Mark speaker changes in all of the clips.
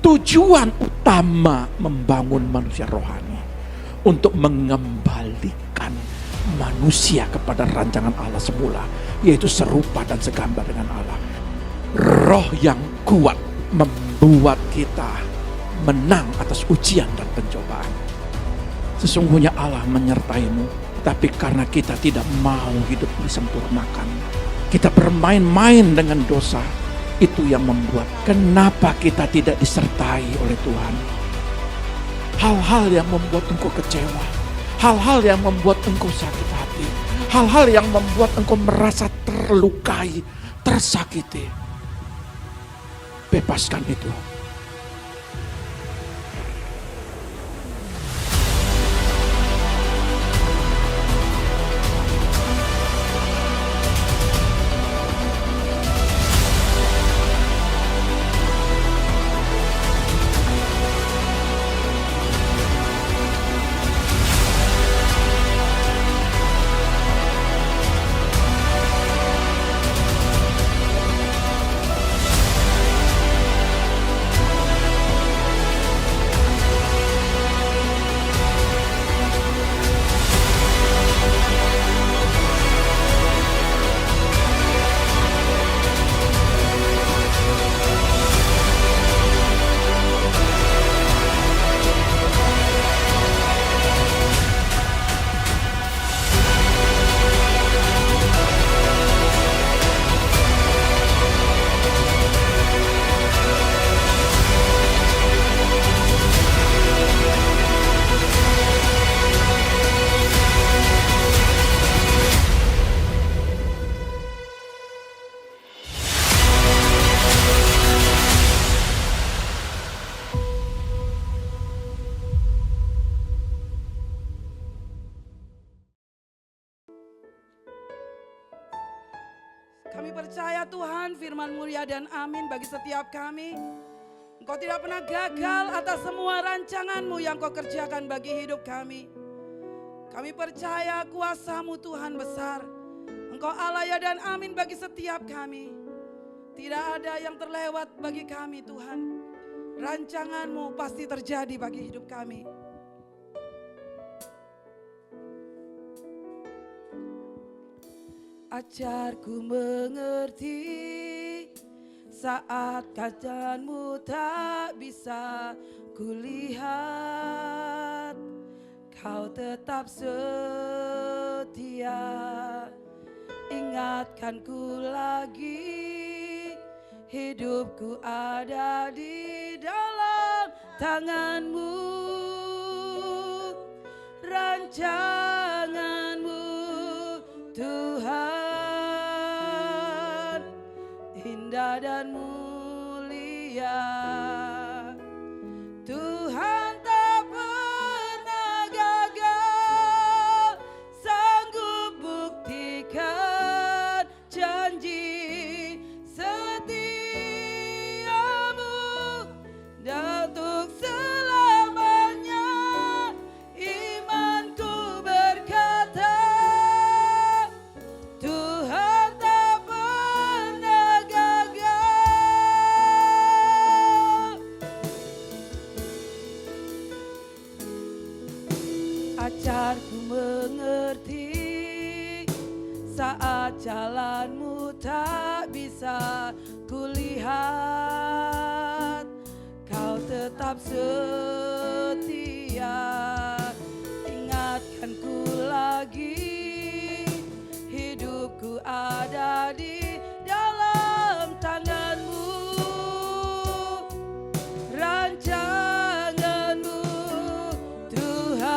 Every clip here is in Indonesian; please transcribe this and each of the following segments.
Speaker 1: tujuan utama membangun manusia rohani untuk mengembalikan manusia kepada rancangan Allah semula, yaitu serupa dan segambar dengan Allah. Roh yang kuat membuat kita menang atas ujian dan pencobaan. Sesungguhnya Allah menyertaimu, tapi karena kita tidak mau hidup disempurnakan, kita bermain-main dengan dosa. Itu yang membuat kenapa kita tidak disertai oleh Tuhan. Hal-hal yang membuat engkau kecewa, hal-hal yang membuat engkau sakit hati, hal-hal yang membuat engkau merasa terlukai, tersakiti. Bebaskan itu.
Speaker 2: Kami percaya Tuhan firman-Mu ya dan amin bagi setiap kami. Engkau tidak pernah gagal atas semua rancangan-Mu yang Kau kerjakan bagi hidup kami. Kami percaya kuasa-Mu Tuhan besar. Engkau Allah ya dan amin bagi setiap kami. Tidak ada yang terlewat bagi kami Tuhan. Rancangan-Mu pasti terjadi bagi hidup kami. Ajarku mengerti saat keadaanmu tak bisa kulihat. Kau tetap setia, ingatkanku lagi. Hidupku ada di dalam tangan-Mu. Rancangan-Mu Tuhan, indah dan mulia. Tuhan tak pernah gagal, sanggup buktikan janji setiamu. Dan untuk selamanya imanku berkata, Tuhan tak pernah gagal. Ajarku mengerti saat jalanmu tak bisa kulihat. Kau tetap setia, ingatkanku lagi. Hidupku ada di dalam tangan-Mu. Rancangan-Mu Tuhan,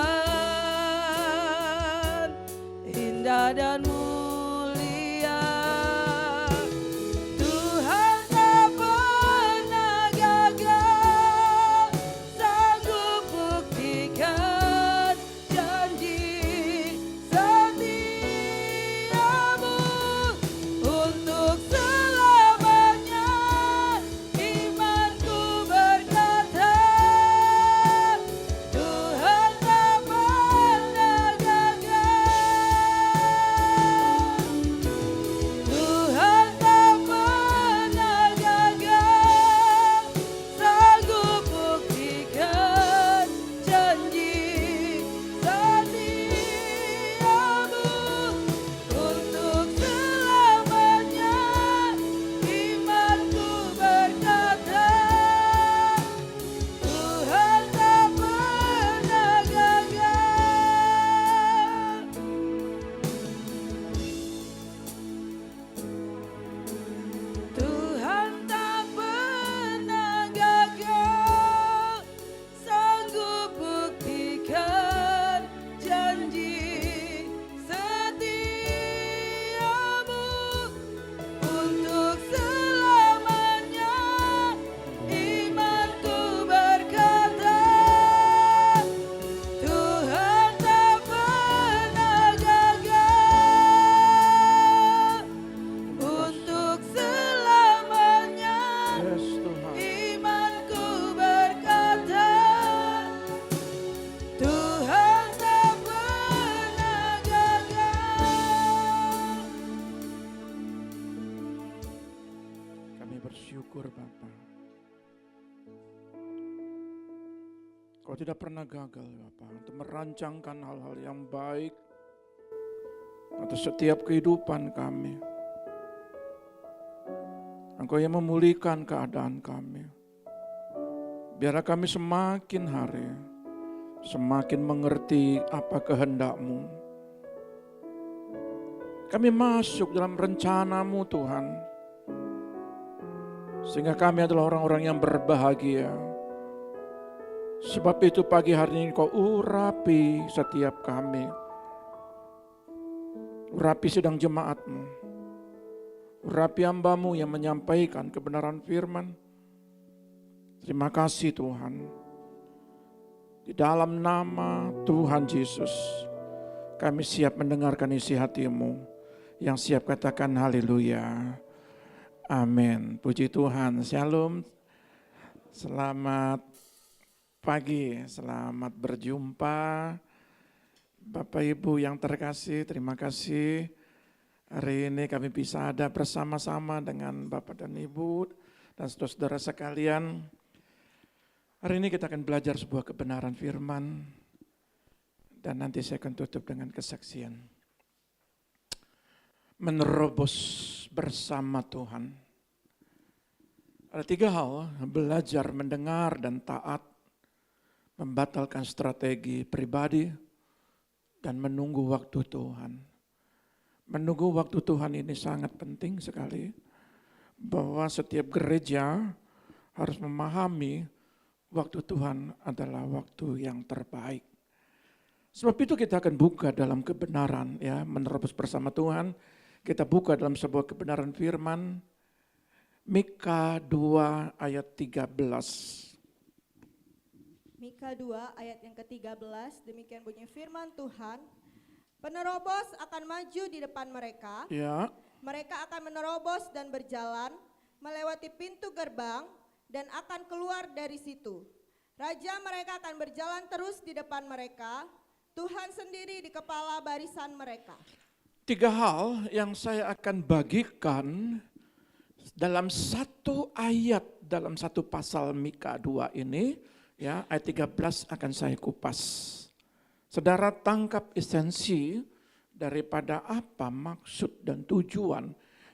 Speaker 2: indah dan mulia. Tuhan tak pernah gagal,
Speaker 1: Kau tidak pernah gagal Bapa untuk merancangkan hal-hal yang baik atas setiap kehidupan kami. Engkau yang memulihkan keadaan kami. Biarlah kami semakin hari semakin mengerti apa kehendak-Mu. Kami masuk dalam rencana-Mu Tuhan. Sehingga kami adalah orang-orang yang berbahagia. Sebab itu pagi hari ini Kau urapi setiap kami. Urapi sedang jemaat-Mu. Urapi hamba-Mu yang menyampaikan kebenaran firman. Terima kasih Tuhan. Di dalam nama Tuhan Yesus, kami siap mendengarkan isi hati-Mu. Yang siap katakan haleluya. Amin. Puji Tuhan. Shalom. Selamat pagi, selamat berjumpa. Bapak Ibu yang terkasih, terima kasih. Hari ini kami bisa ada bersama-sama dengan Bapak dan Ibu dan saudara-saudara sekalian. Hari ini kita akan belajar sebuah kebenaran firman dan nanti saya akan tutup dengan kesaksian. Menerobos bersama Tuhan. Ada 3 hal, belajar, mendengar, dan taat. Membatalkan strategi pribadi dan menunggu waktu Tuhan. Menunggu waktu Tuhan ini sangat penting sekali. Bahwa setiap gereja harus memahami waktu Tuhan adalah waktu yang terbaik. Sebab itu kita akan buka dalam kebenaran, ya, menerobos bersama Tuhan. Kita buka dalam sebuah kebenaran firman. Mika 2 ayat 13.
Speaker 3: Mika 2 ayat yang ke-13, demikian bunyi firman Tuhan. Penerobos akan maju di depan mereka.
Speaker 1: Ya.
Speaker 3: Mereka akan menerobos dan berjalan, melewati pintu gerbang dan akan keluar dari situ. Raja mereka akan berjalan terus di depan mereka. Tuhan sendiri di kepala barisan mereka.
Speaker 1: 3 hal yang saya akan bagikan dalam satu ayat, dalam satu pasal Mika 2 ini, ya, ayat 13 akan saya kupas. Saudara tangkap esensi daripada apa maksud dan tujuan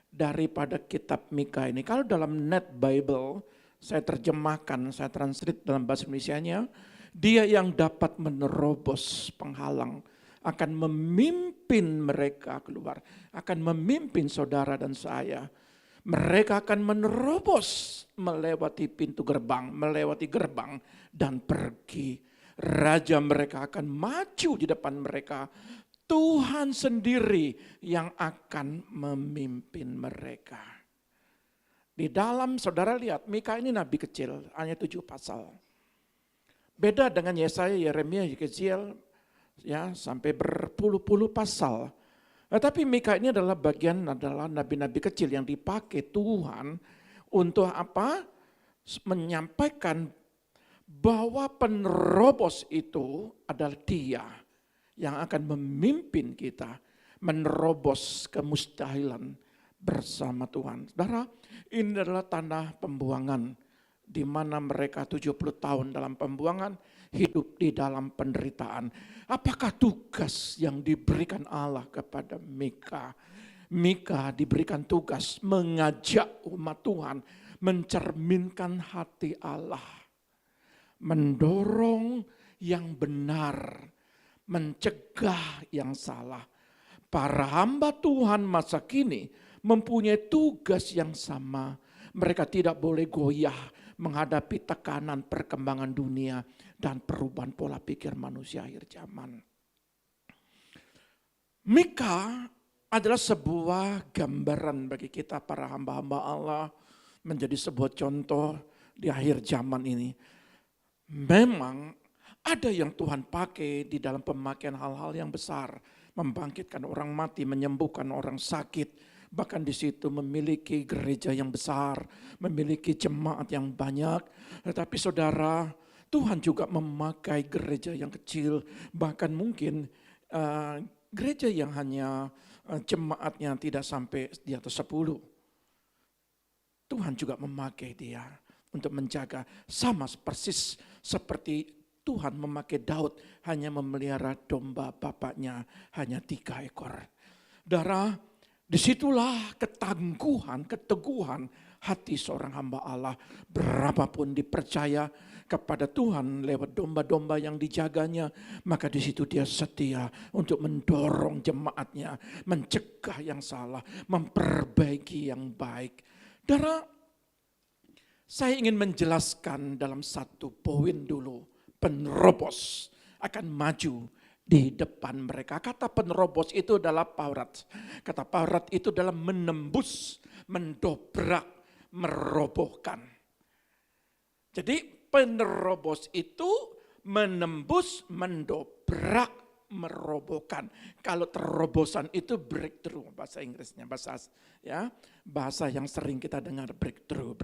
Speaker 1: daripada kitab Mika ini. Kalau dalam Net Bible, saya terjemahkan, saya translate dalam bahasa Indonesianya, dia yang dapat menerobos penghalang, akan memimpin mereka keluar, akan memimpin saudara dan saya. Mereka akan menerobos melewati pintu gerbang, melewati gerbang dan pergi. Raja mereka akan maju di depan mereka. Tuhan sendiri yang akan memimpin mereka. Di dalam saudara lihat, Mika ini nabi kecil, hanya 7 pasal. Beda dengan Yesaya, Yeremia, Yeskiel, ya, sampai berpuluh-puluh pasal. Tetapi Mika ini adalah adalah nabi-nabi kecil yang dipakai Tuhan untuk apa? Menyampaikan bahwa penerobos itu adalah dia yang akan memimpin kita menerobos kemustahilan bersama Tuhan. Saudara, ini adalah tanah pembuangan di mana mereka 70 tahun dalam pembuangan, hidup di dalam penderitaan. Apakah tugas yang diberikan Allah kepada Mika? Mika diberikan tugas mengajak umat Tuhan mencerminkan hati Allah. Mendorong yang benar, mencegah yang salah. Para hamba Tuhan masa kini mempunyai tugas yang sama. Mereka tidak boleh goyah menghadapi tekanan perkembangan dunia dan perubahan pola pikir manusia akhir zaman. Mika adalah sebuah gambaran bagi kita para hamba-hamba Allah, menjadi sebuah contoh di akhir zaman ini. Memang ada yang Tuhan pakai di dalam pemakaian hal-hal yang besar, membangkitkan orang mati, menyembuhkan orang sakit, bahkan di situ memiliki gereja yang besar, memiliki jemaat yang banyak. Tetapi saudara, Tuhan juga memakai gereja yang kecil, bahkan mungkin gereja yang hanya jemaatnya tidak sampai di atas 10. Tuhan juga memakai dia untuk menjaga, sama persis seperti Tuhan memakai Daud hanya memelihara domba bapaknya hanya 3 ekor. Saudara, disitulah ketangguhan, keteguhan hati seorang hamba Allah. Berapapun dipercaya kepada Tuhan lewat domba-domba yang dijaganya, maka di situ dia setia untuk mendorong jemaatnya, mencegah yang salah, memperbaiki yang baik. Saudara, saya ingin menjelaskan dalam satu poin dulu. Penerobos akan maju di depan mereka. Kata penerobos itu adalah paurat. Kata paurat itu adalah menembus, mendobrak, merobohkan. Jadi penerobos itu menembus, mendobrak, merobohkan. Kalau terobosan itu breakthrough, bahasa Inggrisnya, bahasa yang sering kita dengar, breakthrough.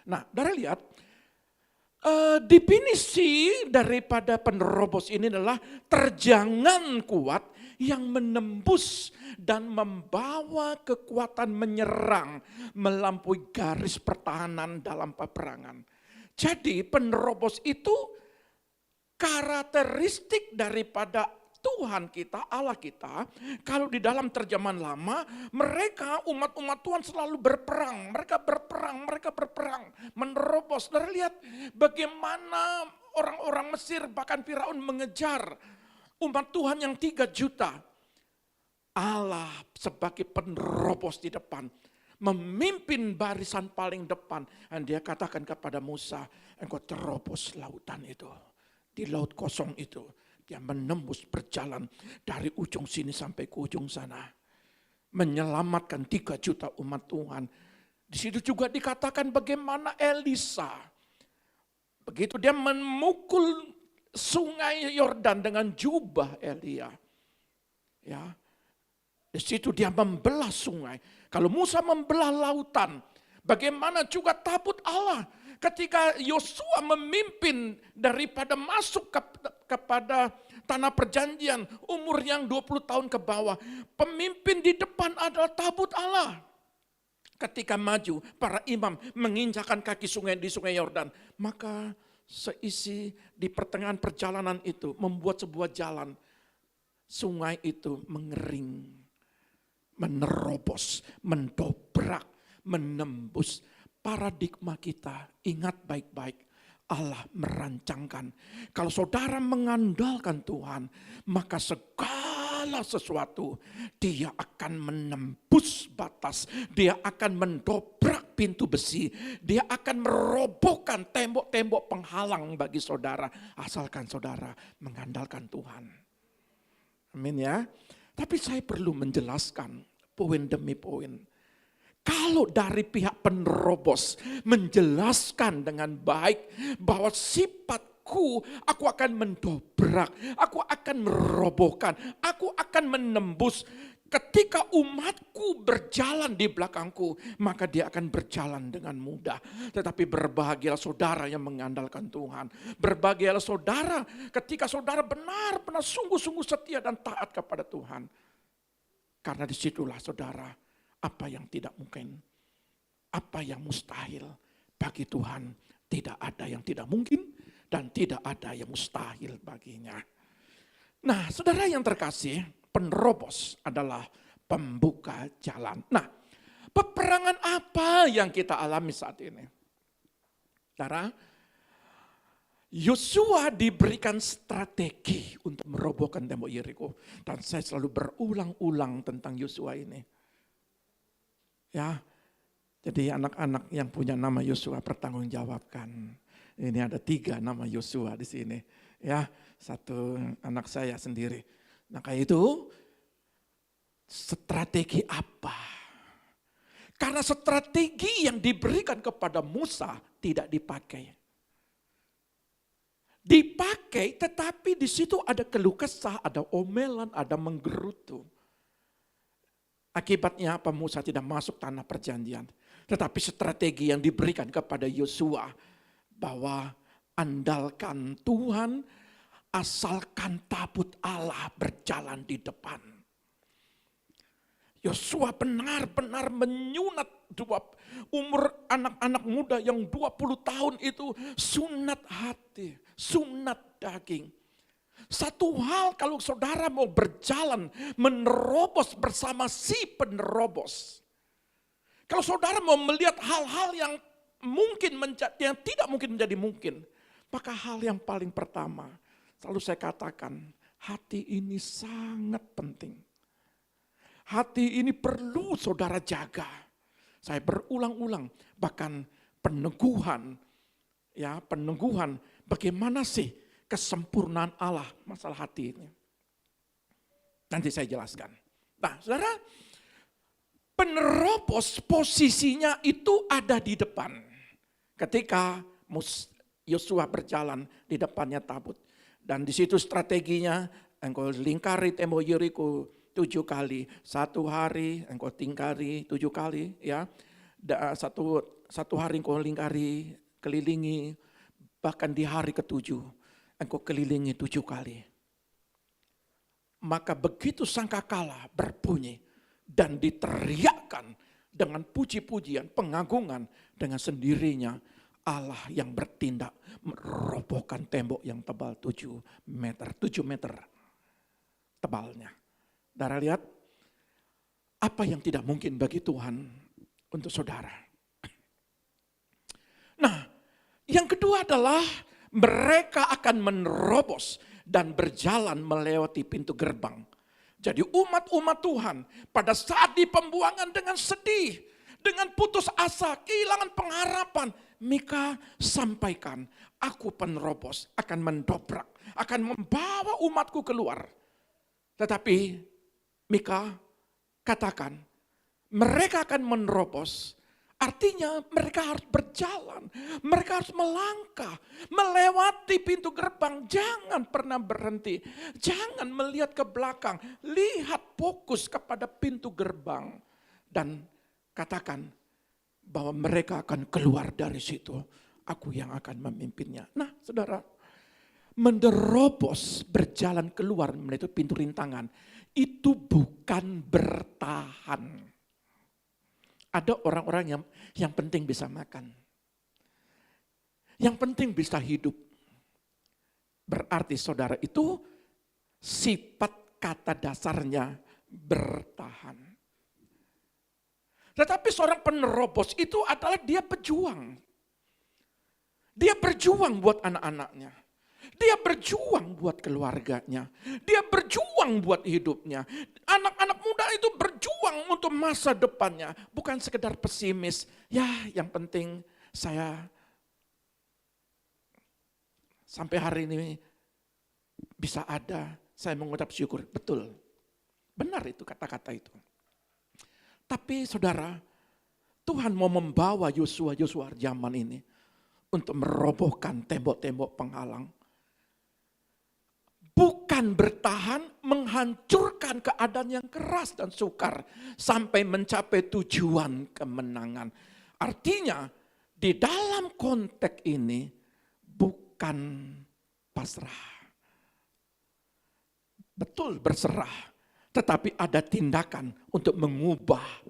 Speaker 1: Nah, saudara lihat, definisi daripada penerobos ini adalah terjangan kuat yang menembus dan membawa kekuatan menyerang melampaui garis pertahanan dalam peperangan. Jadi penerobos itu karakteristik daripada Tuhan kita, Allah kita. Kalau di dalam terjemahan lama, mereka umat-umat Tuhan selalu berperang. Mereka berperang, menerobos. Dan lihat bagaimana orang-orang Mesir, bahkan Firaun mengejar umat Tuhan yang 3 juta. Allah sebagai penerobos di depan, memimpin barisan paling depan. Dan dia katakan kepada Musa, engkau terobos lautan itu. Di laut kosong itu. Dia menembus berjalan dari ujung sini sampai ke ujung sana. Menyelamatkan 3 juta umat Tuhan. Di situ juga dikatakan bagaimana Elisa. Begitu dia memukul sungai Yordan dengan jubah Elia. Ya. Di situ dia membelah sungai. Kalau Musa membelah lautan, bagaimana juga tabut Allah. Ketika Yosua memimpin daripada masuk kepada tanah perjanjian, umur yang 20 tahun ke bawah, pemimpin di depan adalah tabut Allah. Ketika maju, para imam menginjakkan kaki sungai di sungai Yordan, maka seisi di pertengahan perjalanan itu membuat sebuah jalan. Sungai itu mengering, menerobos, mendobrak, menembus. Paradigma kita, ingat baik-baik, Allah merancangkan. Kalau saudara mengandalkan Tuhan, maka segala sesuatu dia akan menembus batas, dia akan mendobrak pintu besi, dia akan merobohkan tembok-tembok penghalang bagi saudara, asalkan saudara mengandalkan Tuhan. Amin ya. Tapi saya perlu menjelaskan poin demi poin. Kalau dari pihak penerobos menjelaskan dengan baik bahwa sifatku, aku akan mendobrak, aku akan merobohkan, aku akan menembus. Ketika umatku berjalan di belakangku, maka dia akan berjalan dengan mudah. Tetapi berbahagialah saudara yang mengandalkan Tuhan. Berbahagialah saudara ketika saudara benar-benar sungguh-sungguh setia dan taat kepada Tuhan. Karena disitulah saudara, apa yang tidak mungkin, apa yang mustahil bagi Tuhan, tidak ada yang tidak mungkin dan tidak ada yang mustahil baginya. Nah, saudara yang terkasih, penerobos adalah pembuka jalan. Nah, peperangan apa yang kita alami saat ini? Saudara, Yosua diberikan strategi untuk merobohkan tembok Yeriko. Dan saya selalu berulang-ulang tentang Yosua ini. Ya, jadi anak-anak yang punya nama Yosua pertanggungjawabkan. Ini ada 3 nama Yosua di sini. Ya, 1 anak saya sendiri. Maka itu strategi apa? Karena strategi yang diberikan kepada Musa tidak dipakai. Dipakai, tetapi di situ ada keluh kesah, ada omelan, ada menggerutu. Akibatnya apa? Musa tidak masuk tanah perjanjian. Tetapi strategi yang diberikan kepada Yosua bahwa andalkan Tuhan, asalkan tabut Allah berjalan di depan. Yosua benar-benar menyunat umur anak-anak muda yang 20 tahun itu sunat hati, sunat daging. Satu hal kalau saudara mau berjalan menerobos bersama si penerobos. Kalau saudara mau melihat hal-hal yang yang tidak mungkin menjadi mungkin, maka hal yang paling pertama, selalu saya katakan, hati ini sangat penting. Hati ini perlu saudara jaga. Saya berulang-ulang, bahkan peneguhan bagaimana sih kesempurnaan Allah masalah hati ini. Nanti saya jelaskan. Nah, saudara, penerobos posisinya itu ada di depan. Ketika Yosua berjalan di depannya tabut. Dan di situ strateginya, engkau lingkari tembok Yeriko 7 kali. 1 hari engkau tingkari 7 kali. Ya. Satu hari engkau lingkari, kelilingi. Bahkan di hari ke-7 engkau kelilingi 7 kali. Maka begitu sangkakala berbunyi dan diteriakkan dengan puji-pujian, pengagungan, dengan sendirinya Allah yang bertindak merobohkan tembok yang tebal 7 meter tebalnya. Saudara lihat, apa yang tidak mungkin bagi Tuhan untuk saudara. Nah, yang kedua adalah mereka akan menerobos dan berjalan melewati pintu gerbang. Jadi umat-umat Tuhan pada saat di pembuangan dengan sedih, dengan putus asa, kehilangan pengharapan, Mika sampaikan, aku penerobos akan mendobrak, akan membawa umatku keluar. Tetapi Mika katakan, mereka akan menerobos, artinya mereka harus berjalan, mereka harus melangkah, melewati pintu gerbang, jangan pernah berhenti, jangan melihat ke belakang, lihat fokus kepada pintu gerbang. Dan katakan bahwa mereka akan keluar dari situ, aku yang akan memimpinnya. Nah saudara, menerobos berjalan keluar menuju pintu rintangan, itu bukan bertahan. Ada orang-orang yang penting bisa makan. Yang penting bisa hidup. Berarti saudara itu sifat kata dasarnya bertahan. Tetapi seorang penerobos itu adalah dia pejuang. Dia berjuang buat anak-anaknya. Dia berjuang buat keluarganya. Dia berjuang buat hidupnya. Anak-anak muda itu berjuang untuk masa depannya. Bukan sekedar pesimis. Ya yang penting saya sampai hari ini bisa ada. Saya mengucap syukur. Betul. Benar itu kata-kata itu. Tapi saudara, Tuhan mau membawa Yosua zaman ini untuk merobohkan tembok-tembok penghalang. Bukan bertahan, menghancurkan keadaan yang keras dan sukar sampai mencapai tujuan kemenangan. Artinya di dalam konteks ini bukan pasrah. Betul berserah, tetapi ada tindakan untuk mengubah,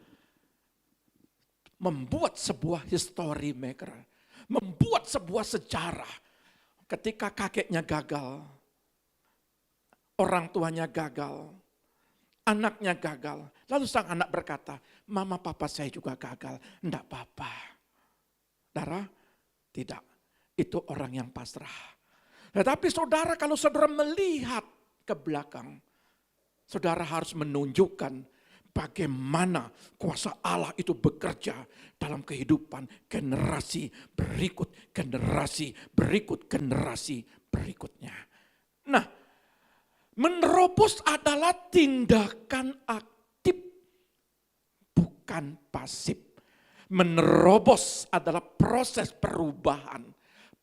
Speaker 1: membuat sebuah history maker, membuat sebuah sejarah. Ketika kakeknya gagal, orang tuanya gagal, anaknya gagal. Lalu sang anak berkata, mama papa saya juga gagal. Enggak apa-apa. Saudara, tidak. Itu orang yang pasrah. Tetapi saudara, kalau saudara melihat ke belakang, saudara harus menunjukkan bagaimana kuasa Allah itu bekerja dalam kehidupan generasi berikut, generasi berikut, generasi berikutnya. Nah, menerobos adalah tindakan aktif, bukan pasif. Menerobos adalah proses perubahan,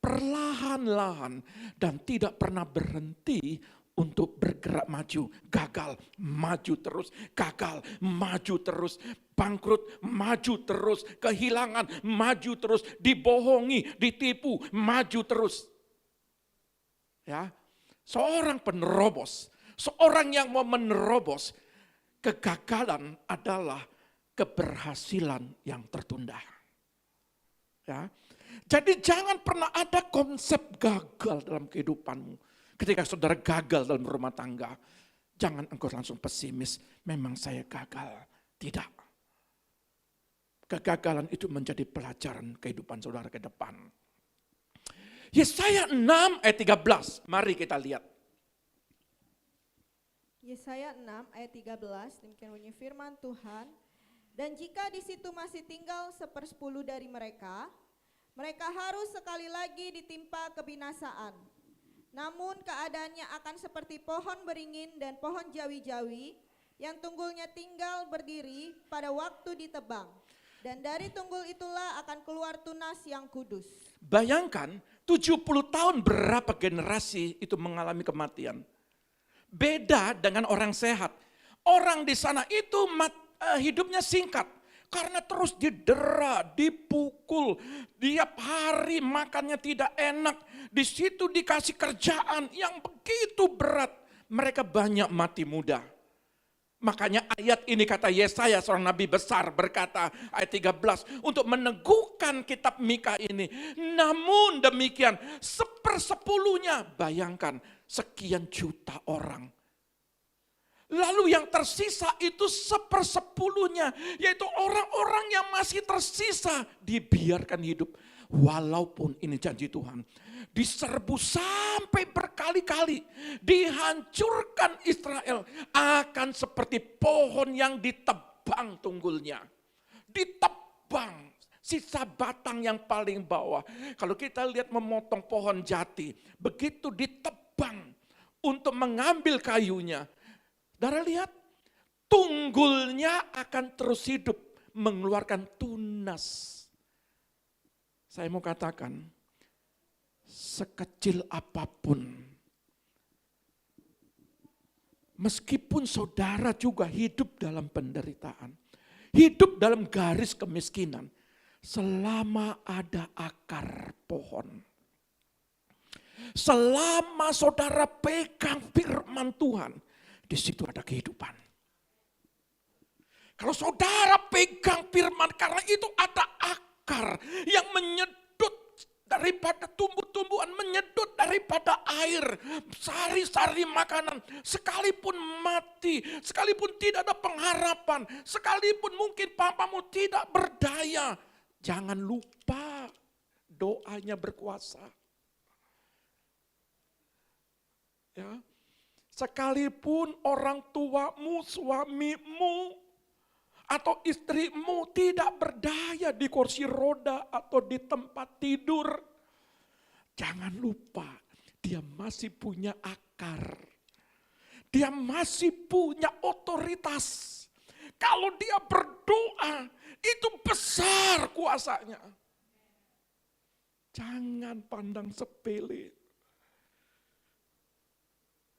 Speaker 1: perlahan-lahan, dan tidak pernah berhenti untuk bergerak maju. Gagal, maju terus, gagal, maju terus, bangkrut, maju terus, kehilangan, maju terus, dibohongi, ditipu, maju terus. Ya. Seorang penerobos, seorang yang mau menerobos, kegagalan adalah keberhasilan yang tertunda. Ya. Jadi jangan pernah ada konsep gagal dalam kehidupanmu. Ketika saudara gagal dalam rumah tangga, jangan engkau langsung pesimis, memang saya gagal. Tidak. Kegagalan itu menjadi pelajaran kehidupan saudara ke depan. Yesaya 6 ayat 13, mari kita lihat.
Speaker 3: Yesaya 6 ayat 13, demikian bunyi firman Tuhan. Dan jika di situ masih tinggal 1/10 dari mereka, mereka harus sekali lagi ditimpa kebinasaan. Namun keadaannya akan seperti pohon beringin dan pohon jawi-jawi yang tunggulnya tinggal berdiri pada waktu ditebang. Dan dari tunggul itulah akan keluar tunas yang kudus.
Speaker 1: Bayangkan 70 tahun berapa generasi itu mengalami kematian. Beda dengan orang sehat. Orang di sana itu hidupnya singkat. Karena terus didera, dipukul, tiap hari makannya tidak enak. Di situ dikasih kerjaan yang begitu berat. Mereka banyak mati muda. Makanya ayat ini kata Yesaya, seorang nabi besar berkata ayat 13 untuk meneguhkan kitab Mika ini. Namun demikian 1/10-nya, bayangkan sekian juta orang. Lalu yang tersisa itu 1/10-nya, yaitu orang-orang yang masih tersisa dibiarkan hidup. Walaupun ini janji Tuhan, diserbu sampai berkali-kali, dihancurkan Israel akan seperti pohon yang ditebang tunggulnya. Ditebang, sisa batang yang paling bawah. Kalau kita lihat memotong pohon jati, begitu ditebang untuk mengambil kayunya, saudara lihat, tunggulnya akan terus hidup, mengeluarkan tunas. Saya mau katakan, sekecil apapun, meskipun saudara juga hidup dalam penderitaan, hidup dalam garis kemiskinan, selama ada akar pohon, selama saudara pegang firman Tuhan, di situ ada kehidupan. Kalau saudara pegang firman, karena itu ada akar yang menyedot daripada tumbuh-tumbuhan, menyedot daripada air, sari-sari makanan, sekalipun mati, sekalipun tidak ada pengharapan, sekalipun mungkin papamu tidak berdaya, jangan lupa doanya berkuasa. Ya. Sekalipun orang tuamu, suamimu, atau istrimu tidak berdaya di kursi roda atau di tempat tidur, jangan lupa dia masih punya akar. Dia masih punya otoritas. Kalau dia berdoa, itu besar kuasanya. Jangan pandang sepele.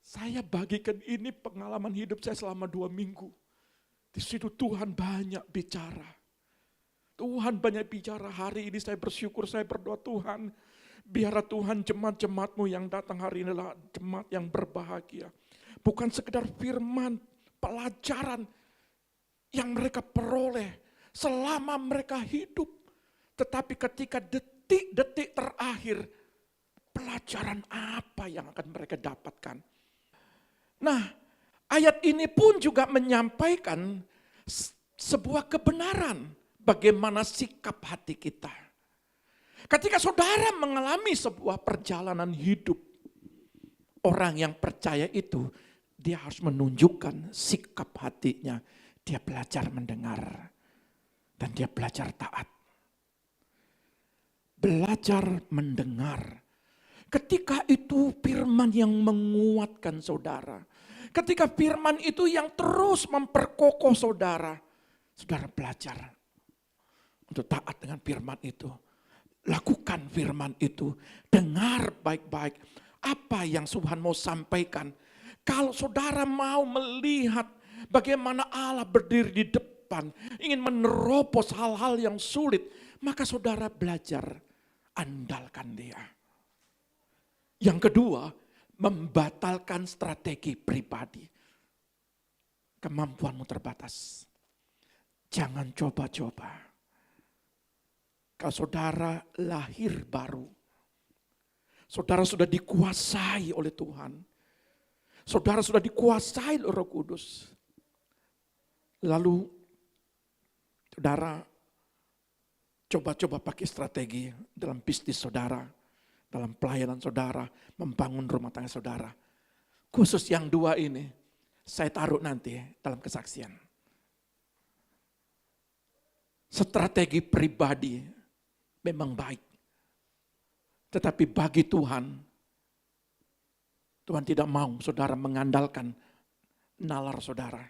Speaker 1: Saya bagikan ini pengalaman hidup saya selama 2 minggu. Di situ Tuhan banyak bicara. Tuhan banyak bicara. Hari ini saya bersyukur, saya berdoa, Tuhan, biarlah Tuhan jemaat-jemaatmu yang datang hari ini adalah jemaat yang berbahagia. Bukan sekedar firman, pelajaran yang mereka peroleh selama mereka hidup. Tetapi ketika detik-detik terakhir, pelajaran apa yang akan mereka dapatkan? Nah, ayat ini pun juga menyampaikan sebuah kebenaran bagaimana sikap hati kita. Ketika saudara mengalami sebuah perjalanan hidup, orang yang percaya itu, dia harus menunjukkan sikap hatinya. Dia belajar mendengar dan dia belajar taat. Belajar mendengar. Ketika itu firman yang menguatkan saudara. Ketika firman itu yang terus memperkokoh saudara. Saudara belajar untuk taat dengan firman itu. Lakukan firman itu. Dengar baik-baik apa yang Tuhan mau sampaikan. Kalau saudara mau melihat bagaimana Allah berdiri di depan, ingin menerobos hal-hal yang sulit, maka saudara belajar, andalkan dia. Yang kedua, membatalkan strategi pribadi. Kemampuanmu terbatas. Jangan coba-coba. Kalau saudara lahir baru, Saudara sudah dikuasai oleh Tuhan. Saudara sudah dikuasai oleh Roh Kudus. Lalu saudara coba-coba pakai strategi dalam bisnis saudara, dalam pelayanan saudara, membangun rumah tangga saudara. Khusus yang dua ini, saya taruh nanti dalam kesaksian. Strategi pribadi memang baik. Tetapi bagi Tuhan, Tuhan tidak mau saudara mengandalkan nalar saudara.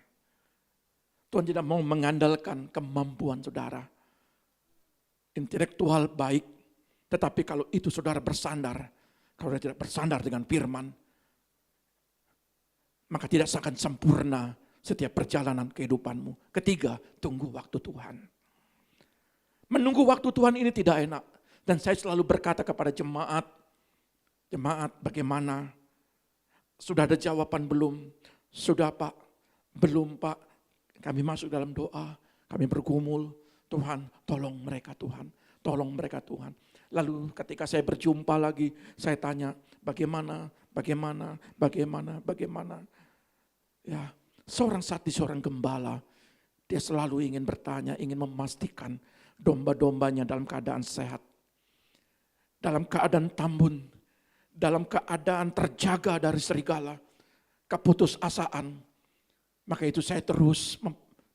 Speaker 1: Tuhan tidak mau mengandalkan kemampuan saudara. Intelektual baik, tetapi kalau itu saudara bersandar, kalau tidak bersandar dengan firman, maka tidak akan sempurna setiap perjalanan kehidupanmu. Ketiga, tunggu waktu Tuhan. Menunggu waktu Tuhan ini tidak enak. Dan saya selalu berkata kepada jemaat, bagaimana? Sudah ada jawaban belum? Sudah Pak? Belum Pak? Kami masuk dalam doa, kami bergumul, Tuhan tolong mereka Tuhan, tolong mereka Tuhan. Lalu ketika saya berjumpa lagi, saya tanya bagaimana? Ya, seorang gembala, dia selalu ingin bertanya, ingin memastikan domba-dombanya dalam keadaan sehat. Dalam keadaan tambun, dalam keadaan terjaga dari serigala, keputusasaan. Maka itu saya terus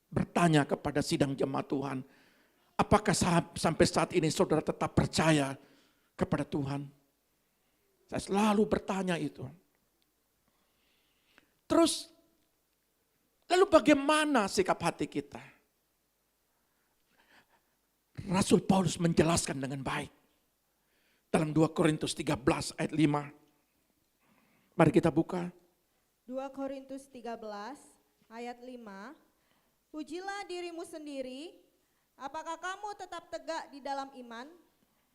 Speaker 1: bertanya kepada sidang jemaat Tuhan, apakah sampai saat ini saudara tetap percaya kepada Tuhan? Saya selalu bertanya itu. Terus, lalu bagaimana sikap hati kita? Rasul Paulus menjelaskan dengan baik. Dalam 2 Korintus 13 ayat 5. Mari kita buka.
Speaker 3: 2 Korintus 13 ayat 5. Ujilah dirimu sendiri, apakah kamu tetap tegak di dalam iman?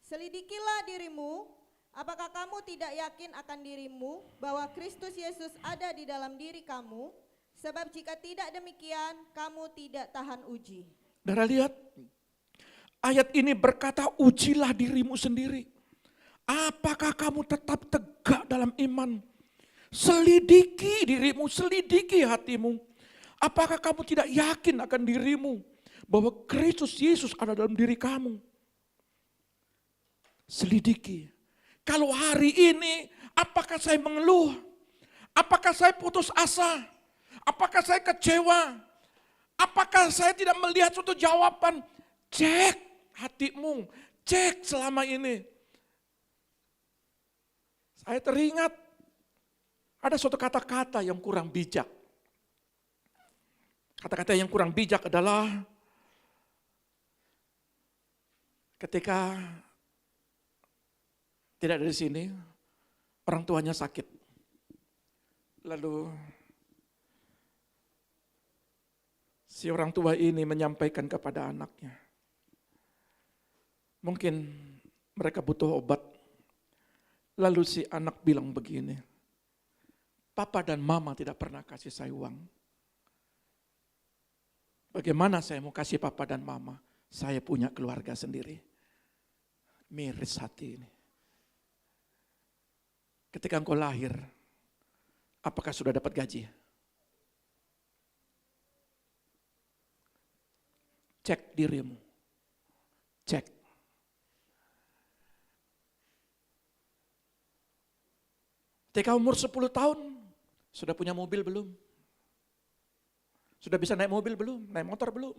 Speaker 3: Selidikilah dirimu, apakah kamu tidak yakin akan dirimu bahwa Kristus Yesus ada di dalam diri kamu? Sebab jika tidak demikian, kamu tidak tahan uji.
Speaker 1: Saudara lihat, ayat ini berkata ujilah dirimu sendiri. Apakah kamu tetap tegak dalam iman? Selidiki dirimu, selidiki hatimu. Apakah kamu tidak yakin akan dirimu bahwa Kristus Yesus ada dalam diri kamu? Selidiki. Kalau hari ini, apakah saya mengeluh? Apakah saya putus asa? Apakah saya kecewa? Apakah saya tidak melihat suatu jawaban? Cek hatimu, cek selama ini. Saya teringat ada suatu kata-kata yang kurang bijak. Kata-kata yang kurang bijak adalah ketika tidak ada di sini, orang tuanya sakit. Lalu si orang tua ini menyampaikan kepada anaknya, mungkin mereka butuh obat. Lalu si anak bilang begini, Papa dan Mama tidak pernah kasih saya uang. Bagaimana saya mau kasih Papa dan Mama? Saya punya keluarga sendiri. Miris hati ini. Ketika engkau lahir, apakah sudah dapat gaji? Cek dirimu. Cek. Ketika umur 10 tahun, sudah punya mobil belum? Sudah bisa naik mobil belum? Naik motor belum?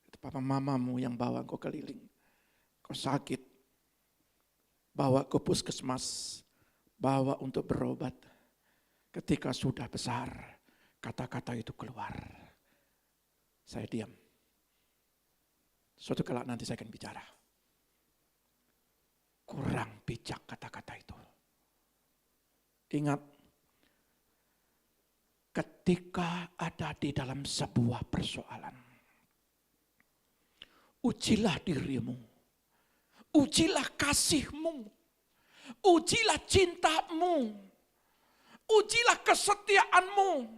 Speaker 1: Itu papa mamamu yang bawa kau keliling. Kau sakit, bawa ke puskesmas, bawa untuk berobat. Ketika sudah besar, kata-kata itu keluar. Saya diam. Suatu kala nanti saya akan bicara. Kurang bijak kata-kata itu. Ingat, ketika ada di dalam sebuah persoalan, ujilah dirimu, ujilah kasihmu, ujilah cintamu, ujilah kesetiaanmu.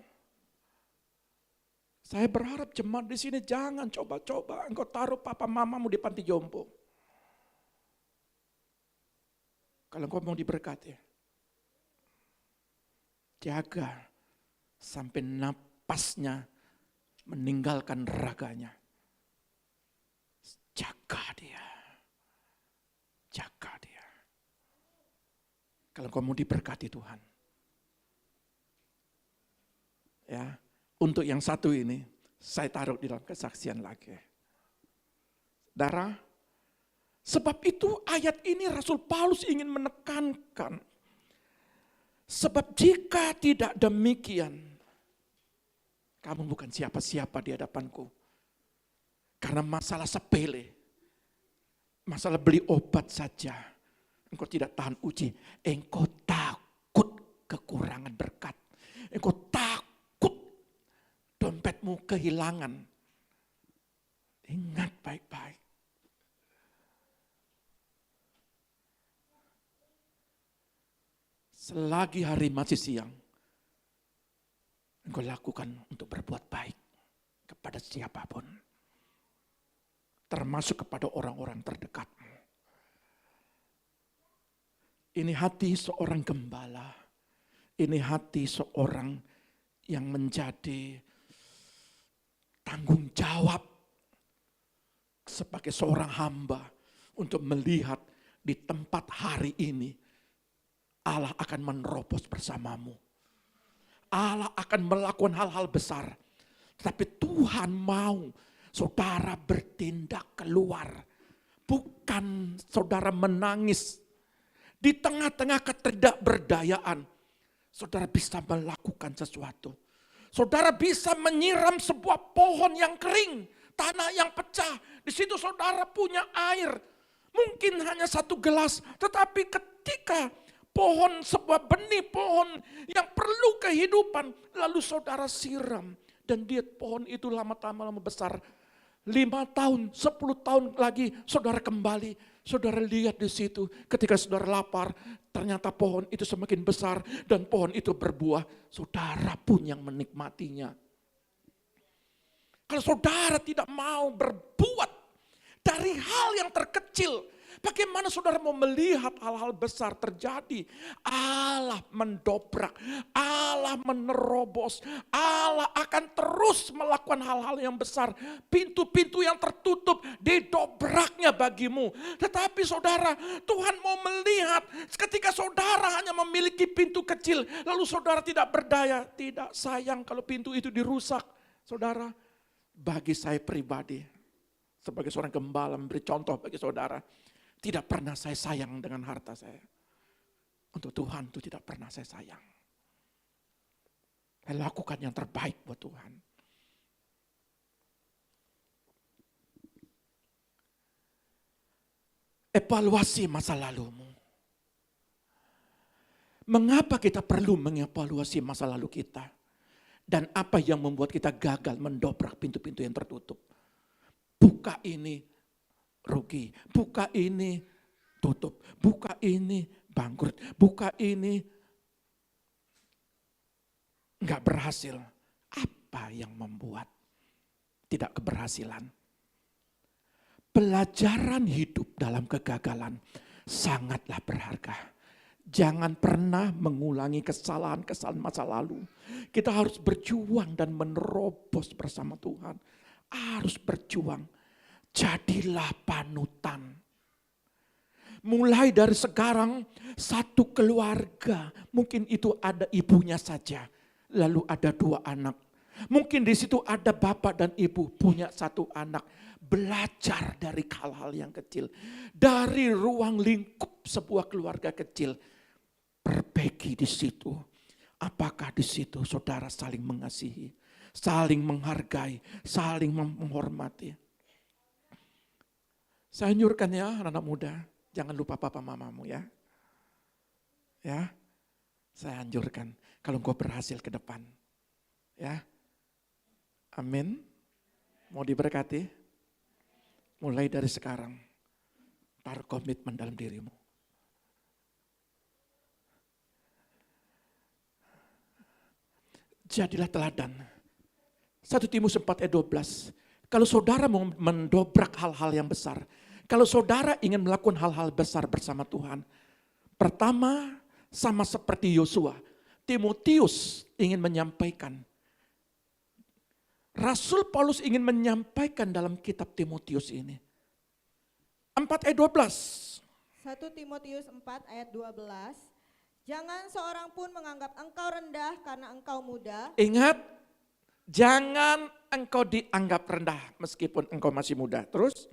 Speaker 1: Saya berharap jemaat di sini jangan coba-coba engkau taruh papa mamamu di panti jompo. Kalau engkau mau diberkati, jaga sampai napasnya meninggalkan raganya. Jaga dia. Jaga dia. Kalau engkau mau diberkati Tuhan. Ya, untuk yang satu ini, saya taruh di dalam kesaksian lagi. Saudara, sebab itu ayat ini Rasul Paulus ingin menekankan. Sebab jika tidak demikian, kamu bukan siapa-siapa di hadapanku. Karena masalah sepele, masalah beli obat saja, engkau tidak tahan uji. Engkau takut kekurangan berkat. Engkau takut dompetmu kehilangan. Ingat baik-baik. Selagi hari masih siang, engkau lakukan untuk berbuat baik kepada siapapun. Termasuk kepada orang-orang terdekatmu. Ini hati seorang gembala. Ini hati seorang yang menjadi tanggung jawab sebagai seorang hamba untuk melihat di tempat hari ini Allah akan menerobos bersamamu. Allah akan melakukan hal-hal besar. Tetapi Tuhan mau saudara bertindak keluar. Bukan saudara menangis. Di tengah-tengah ketidakberdayaan, saudara bisa melakukan sesuatu. Saudara bisa menyiram sebuah pohon yang kering, tanah yang pecah. Di situ saudara punya air. Mungkin hanya 1 gelas, tetapi ketika sebuah benih pohon yang perlu kehidupan, lalu saudara siram. Dan dia pohon itu lama-lama besar. 5 tahun, 10 tahun lagi saudara kembali. Saudara lihat di situ ketika saudara lapar, ternyata pohon itu semakin besar dan pohon itu berbuah. Saudara pun yang menikmatinya. Kalau saudara tidak mau berbuat dari hal yang terkecil, bagaimana saudara mau melihat hal-hal besar terjadi? Allah mendobrak, Allah menerobos, Allah akan terus melakukan hal-hal yang besar. Pintu-pintu yang tertutup didobraknya bagimu. Tetapi saudara, Tuhan mau melihat ketika saudara hanya memiliki pintu kecil, lalu saudara tidak berdaya, tidak sayang kalau pintu itu dirusak. Saudara, bagi saya pribadi, sebagai seorang gembala memberi contoh bagi saudara, tidak pernah saya sayang dengan harta saya. Untuk Tuhan itu tidak pernah saya sayang. Saya lakukan yang terbaik buat Tuhan. Evaluasi masa lalumu. Mengapa kita perlu mengevaluasi masa lalu kita? Dan apa yang membuat kita gagal mendobrak pintu-pintu yang tertutup? Buka ini rugi, buka ini tutup, buka ini bangkrut, buka ini enggak berhasil. Apa yang membuat tidak keberhasilan? Pelajaran hidup dalam kegagalan sangatlah berharga. Jangan pernah mengulangi kesalahan-kesalahan masa lalu. Kita harus berjuang dan menerobos bersama Tuhan. Harus berjuang. Jadilah panutan. Mulai dari sekarang, satu keluarga, mungkin itu ada ibunya saja, lalu ada 2 anak. Mungkin di situ ada bapak dan ibu punya 1 anak. Belajar dari hal-hal yang kecil. Dari ruang lingkup sebuah keluarga kecil. Perbaiki di situ. Apakah di situ saudara saling mengasihi, saling menghargai, saling menghormati. Saya anjurkan ya anak-anak muda, jangan lupa papa mamamu ya. Ya, saya anjurkan kalau engkau berhasil ke depan. Ya, amin. Mau diberkati? Mulai dari sekarang, taruh komitmen dalam dirimu. Jadilah teladan. 1 Timotius 4 ayat 12. Kalau saudara mau mendobrak hal-hal yang besar, kalau saudara ingin melakukan hal-hal besar bersama Tuhan, Pertama, sama seperti Yosua, Timotius ingin menyampaikan. Rasul Paulus ingin menyampaikan dalam kitab Timotius ini. 4 ayat 12.
Speaker 3: 1 Timotius 4 ayat 12. Jangan seorang pun menganggap engkau rendah karena engkau muda.
Speaker 1: Ingat, jangan engkau dianggap rendah meskipun engkau masih muda. Terus?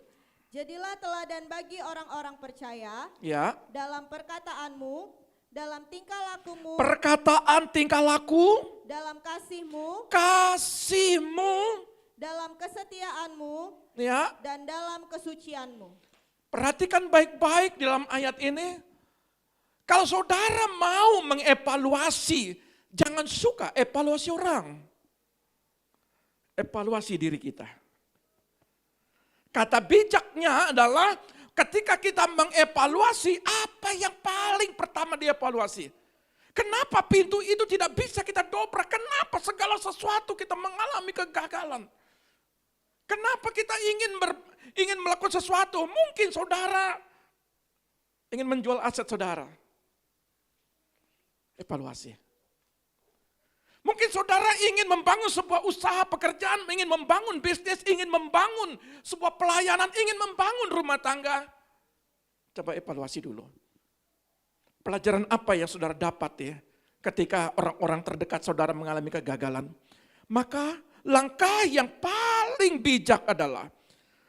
Speaker 3: Jadilah teladan bagi orang-orang percaya
Speaker 1: Ya.
Speaker 3: dalam perkataanmu, dalam tingkah lakumu,
Speaker 1: Perkataan, tingkah laku,
Speaker 3: dalam kasihmu,
Speaker 1: kasihmu,
Speaker 3: dalam kesetiaanmu,
Speaker 1: ya.
Speaker 3: dan dalam kesucianmu.
Speaker 1: Perhatikan baik-baik di dalam ayat ini. Kalau saudara mau mengevaluasi, jangan suka evaluasi orang. Evaluasi diri kita. Kata bijaknya adalah ketika kita mengevaluasi, apa yang paling pertama dievaluasi? Kenapa pintu itu tidak bisa kita dobrak? Kenapa segala sesuatu kita mengalami kegagalan? Kenapa kita ingin melakukan sesuatu? Mungkin saudara ingin menjual aset saudara. Evaluasi. Mungkin saudara ingin membangun sebuah usaha pekerjaan, ingin membangun bisnis, ingin membangun sebuah pelayanan, ingin membangun rumah tangga. Coba evaluasi dulu. Pelajaran apa yang saudara dapat ya ketika orang-orang terdekat saudara mengalami kegagalan? Maka langkah yang paling bijak adalah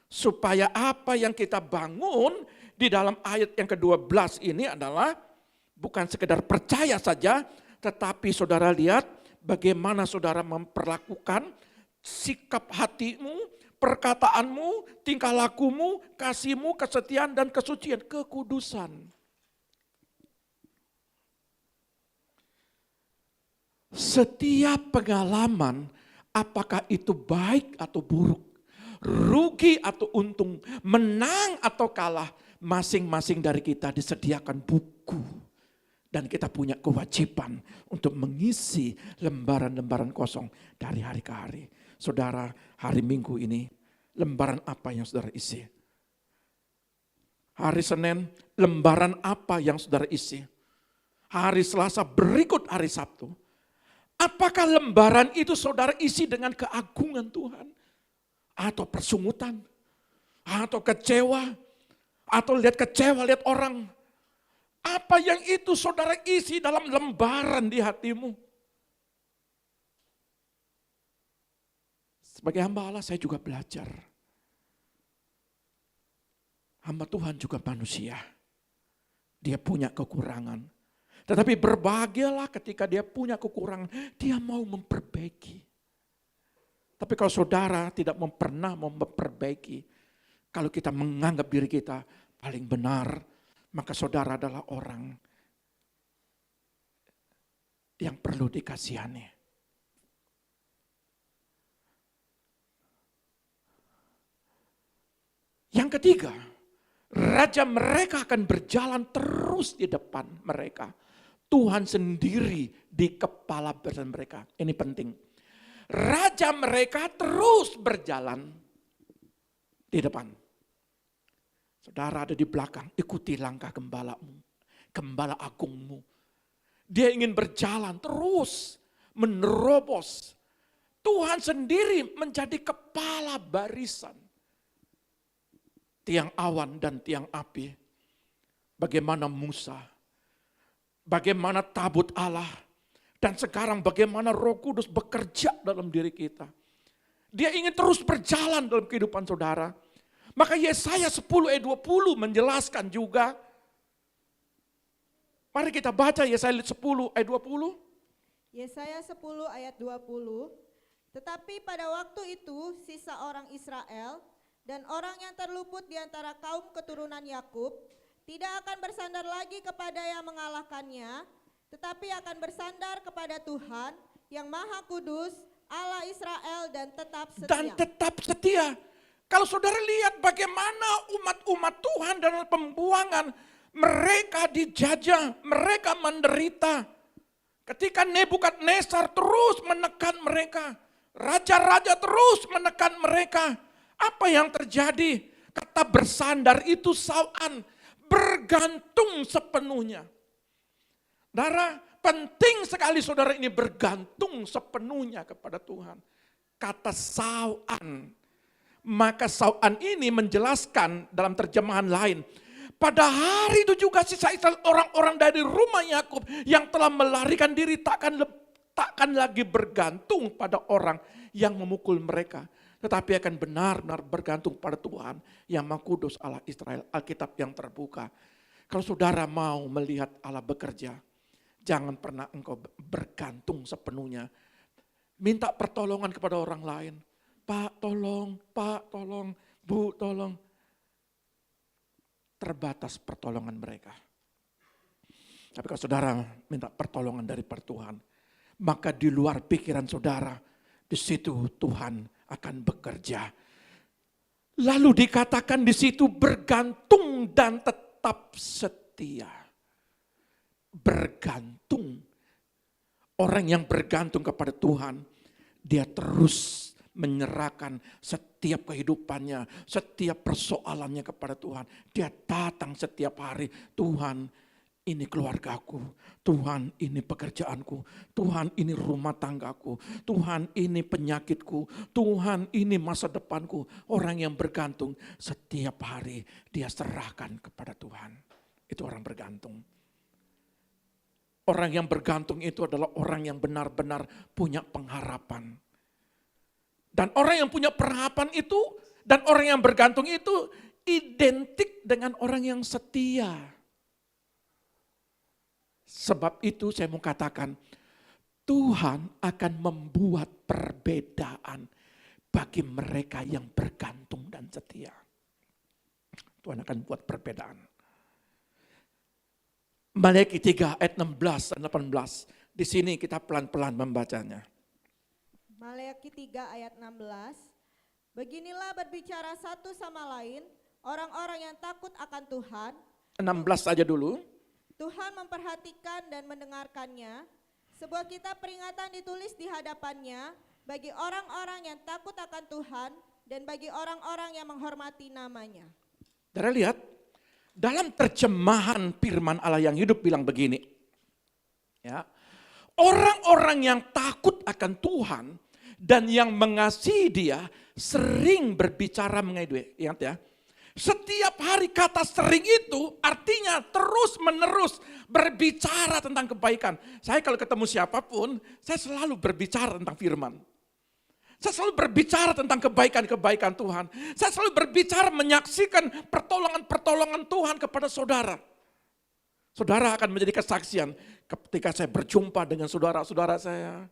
Speaker 1: supaya apa yang kita bangun di dalam ayat yang ke-12 ini adalah bukan sekedar percaya saja, tetapi saudara lihat bagaimana saudara memperlakukan sikap hatimu, perkataanmu, tingkah lakumu, kasihmu, kesetiaan dan kesucian, kekudusan. Setiap pengalaman, apakah itu baik atau buruk, rugi atau untung, menang atau kalah, masing-masing dari kita disediakan buku. Dan kita punya kewajiban untuk mengisi lembaran-lembaran kosong dari hari ke hari. Saudara, hari Minggu ini, lembaran apa yang saudara isi? Hari Senin, lembaran apa yang saudara isi? Hari Selasa berikut hari Sabtu. Apakah lembaran itu saudara isi dengan keagungan Tuhan? Atau persungutan? Atau kecewa? Atau lihat orang? Apa yang itu saudara isi dalam lembaran di hatimu? Sebagai hamba Allah saya juga belajar. Hamba Tuhan juga manusia. Dia punya kekurangan. Tetapi berbahagialah ketika dia punya kekurangan. Dia mau memperbaiki. Tapi kalau saudara tidak pernah memperbaiki. Kalau kita menganggap diri kita paling benar. Maka saudara adalah orang yang perlu dikasihani. Yang ketiga, raja mereka akan berjalan terus di depan mereka. Tuhan sendiri di kepala badan mereka. Ini penting. Raja mereka terus berjalan di depan. Saudara ada di belakang, ikuti langkah gembalamu, gembala agungmu. Dia ingin berjalan terus, menerobos. Tuhan sendiri menjadi kepala barisan. Tiang awan dan tiang api. Bagaimana Musa, bagaimana tabut Allah, dan sekarang bagaimana Roh Kudus bekerja dalam diri kita. Dia ingin terus berjalan dalam kehidupan saudara. Maka Yesaya 10 ayat 20 menjelaskan juga. Mari kita baca Yesaya 10 ayat 20.
Speaker 3: Yesaya 10 ayat 20. Tetapi pada waktu itu sisa orang Israel dan orang yang terluput di antara kaum keturunan Yakub tidak akan bersandar lagi kepada yang mengalahkannya, tetapi akan bersandar kepada Tuhan yang Maha Kudus, Allah Israel dan tetap setia.
Speaker 1: Dan tetap setia. Kalau saudara lihat bagaimana umat-umat Tuhan dalam pembuangan, mereka dijajah, mereka menderita. Ketika Nebukadnezar terus menekan mereka, raja-raja terus menekan mereka. Apa yang terjadi? Kata bersandar itu sawan, bergantung sepenuhnya. Saudara, penting sekali saudara ini bergantung sepenuhnya kepada Tuhan. Kata sauan, maka sauan ini menjelaskan dalam terjemahan lain. Pada hari itu juga sisa Israel, orang-orang dari rumah Yakub yang telah melarikan diri takkan lagi bergantung pada orang yang memukul mereka. Tetapi akan benar-benar bergantung pada Tuhan yang Maha Kudus Allah Israel, Alkitab yang terbuka. Kalau saudara mau melihat Allah bekerja, jangan pernah engkau bergantung sepenuhnya. Minta pertolongan kepada orang lain. Pak tolong, Bu tolong. Terbatas pertolongan mereka. Tapi kalau saudara minta pertolongan dari Tuhan, maka di luar pikiran saudara, di situ Tuhan akan bekerja. Lalu dikatakan di situ bergantung dan tetap setia. Bergantung. Orang yang bergantung kepada Tuhan, dia terus menyerahkan setiap kehidupannya, setiap persoalannya kepada Tuhan. Dia datang setiap hari, Tuhan ini keluargaku, Tuhan ini pekerjaanku, Tuhan ini rumah tanggaku, Tuhan ini penyakitku, Tuhan ini masa depanku. Orang yang bergantung setiap hari dia serahkan kepada Tuhan. Itu orang bergantung. Orang yang bergantung itu adalah orang yang benar-benar punya pengharapan. Dan orang yang punya pengharapan itu dan orang yang bergantung itu identik dengan orang yang setia. Sebab itu saya mau katakan, Tuhan akan membuat perbedaan bagi mereka yang bergantung dan setia. Tuhan akan buat perbedaan. Maleakhi 3 ayat 16 dan 18. Di sini kita pelan-pelan membacanya.
Speaker 3: Maleakhi 3 ayat 16. Beginilah berbicara satu sama lain orang-orang yang takut akan Tuhan.
Speaker 1: 16 saja dulu.
Speaker 3: Tuhan memperhatikan dan mendengarkannya. Sebuah kitab peringatan ditulis di hadapannya bagi orang-orang yang takut akan Tuhan dan bagi orang-orang yang menghormati namanya.
Speaker 1: Saudara lihat, dalam terjemahan firman Allah yang hidup bilang begini. Ya, orang-orang yang takut akan Tuhan dan yang mengasihi Dia sering berbicara mengenai dia. Ingat ya, setiap hari kata sering itu artinya terus menerus berbicara tentang kebaikan. Saya kalau ketemu siapapun, saya selalu berbicara tentang firman. Saya selalu berbicara tentang kebaikan-kebaikan Tuhan. Saya selalu berbicara menyaksikan pertolongan-pertolongan Tuhan kepada saudara. Saudara akan menjadi kesaksian ketika saya berjumpa dengan saudara-saudara saya.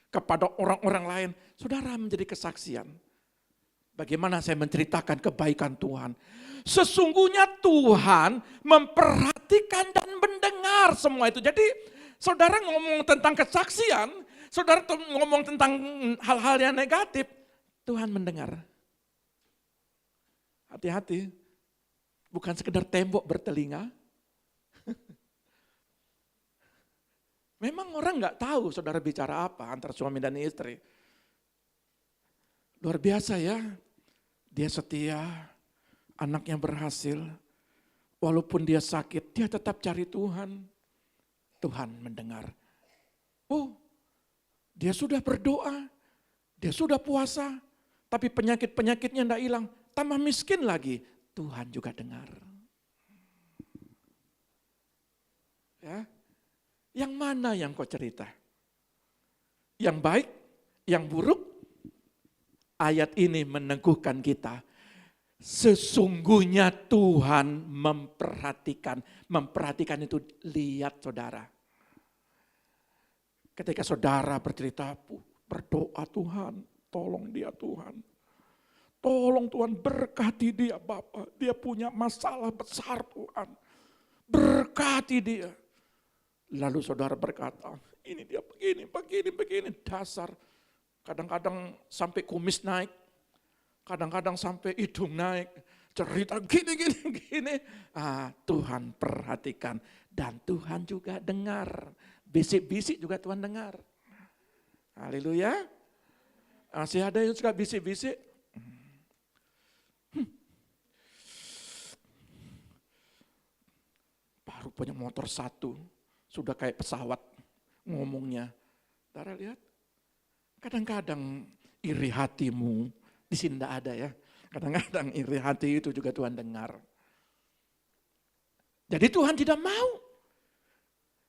Speaker 1: Kepada orang-orang lain, saudara menjadi kesaksian. Bagaimana saya menceritakan kebaikan Tuhan. Sesungguhnya Tuhan memperhatikan dan mendengar semua itu. Jadi saudara ngomong tentang kesaksian, saudara ngomong tentang hal-hal yang negatif, Tuhan mendengar. Hati-hati, bukan sekedar tembok bertelinga. Memang orang nggak tahu saudara bicara apa antara suami dan istri. Luar biasa ya, dia setia, anaknya berhasil, walaupun dia sakit, dia tetap cari Tuhan. Tuhan mendengar. Oh, dia sudah berdoa, dia sudah puasa, tapi penyakit-penyakitnya tidak hilang, tambah miskin lagi. Tuhan juga dengar. Ya, yang mana yang kau cerita? Yang baik, yang buruk? Ayat ini meneguhkan kita. Sesungguhnya Tuhan memperhatikan. Memperhatikan itu lihat saudara. Ketika saudara bercerita, berdoa Tuhan, tolong dia Tuhan. Tolong Tuhan berkati dia Bapak. Dia punya masalah besar Tuhan. Berkati dia. Lalu saudara berkata, ini dia begini, dasar. Kadang-kadang sampai kumis naik, kadang-kadang sampai hidung naik, cerita gini. Tuhan perhatikan dan Tuhan juga dengar. Bisik-bisik juga Tuhan dengar. Haleluya. Masih ada yang suka bisik-bisik? Baru punya motor satu. Sudah kayak pesawat ngomongnya. Saudara lihat, kadang-kadang iri hatimu, di sini tidak ada ya. Kadang-kadang iri hati itu juga Tuhan dengar. Jadi Tuhan tidak mau.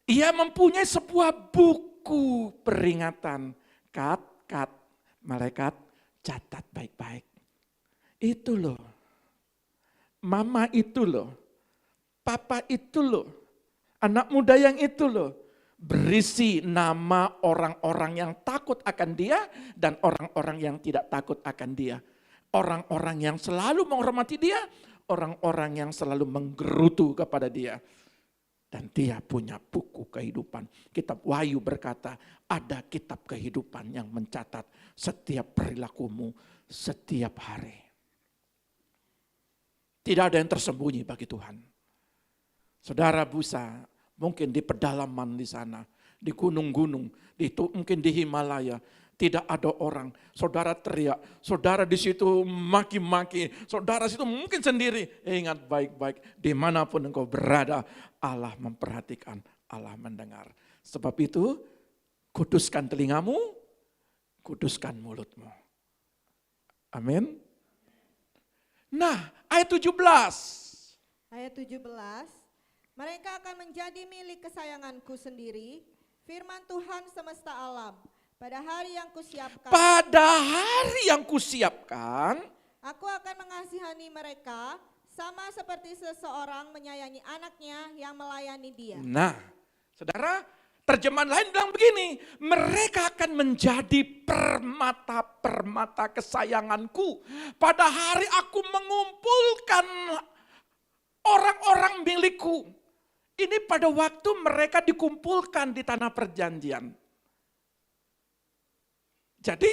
Speaker 1: Ia mempunyai sebuah buku peringatan. Kat, malaikat, catat baik-baik. Itu loh. Mama itu loh. Papa itu loh. Anak muda yang itu loh. Berisi nama orang-orang yang takut akan dia dan orang-orang yang tidak takut akan dia. Orang-orang yang selalu menghormati dia, orang-orang yang selalu menggerutu kepada dia. Dan dia punya buku kehidupan. Kitab Wahyu berkata, ada kitab kehidupan yang mencatat setiap perilakumu setiap hari. Tidak ada yang tersembunyi bagi Tuhan. Saudara Busa, mungkin di pedalaman di sana, di gunung-gunung, mungkin di Himalaya, tidak ada orang. Saudara teriak, saudara di situ maki-maki, saudara situ mungkin sendiri. Ingat baik-baik, dimanapun engkau berada, Allah memperhatikan, Allah mendengar. Sebab itu, kuduskan telingamu, kuduskan mulutmu. Amin. Nah, ayat 17.
Speaker 3: Ayat 17, mereka akan menjadi milik kesayanganku sendiri, firman Tuhan semesta alam. Pada hari yang kusiapkan,
Speaker 2: aku akan mengasihani mereka sama seperti seseorang menyayangi anaknya yang melayani dia.
Speaker 1: Nah, saudara, terjemahan lain bilang begini, mereka akan menjadi permata-permata kesayanganku. Pada hari aku mengumpulkan orang-orang milikku. Ini pada waktu mereka dikumpulkan di tanah perjanjian. Jadi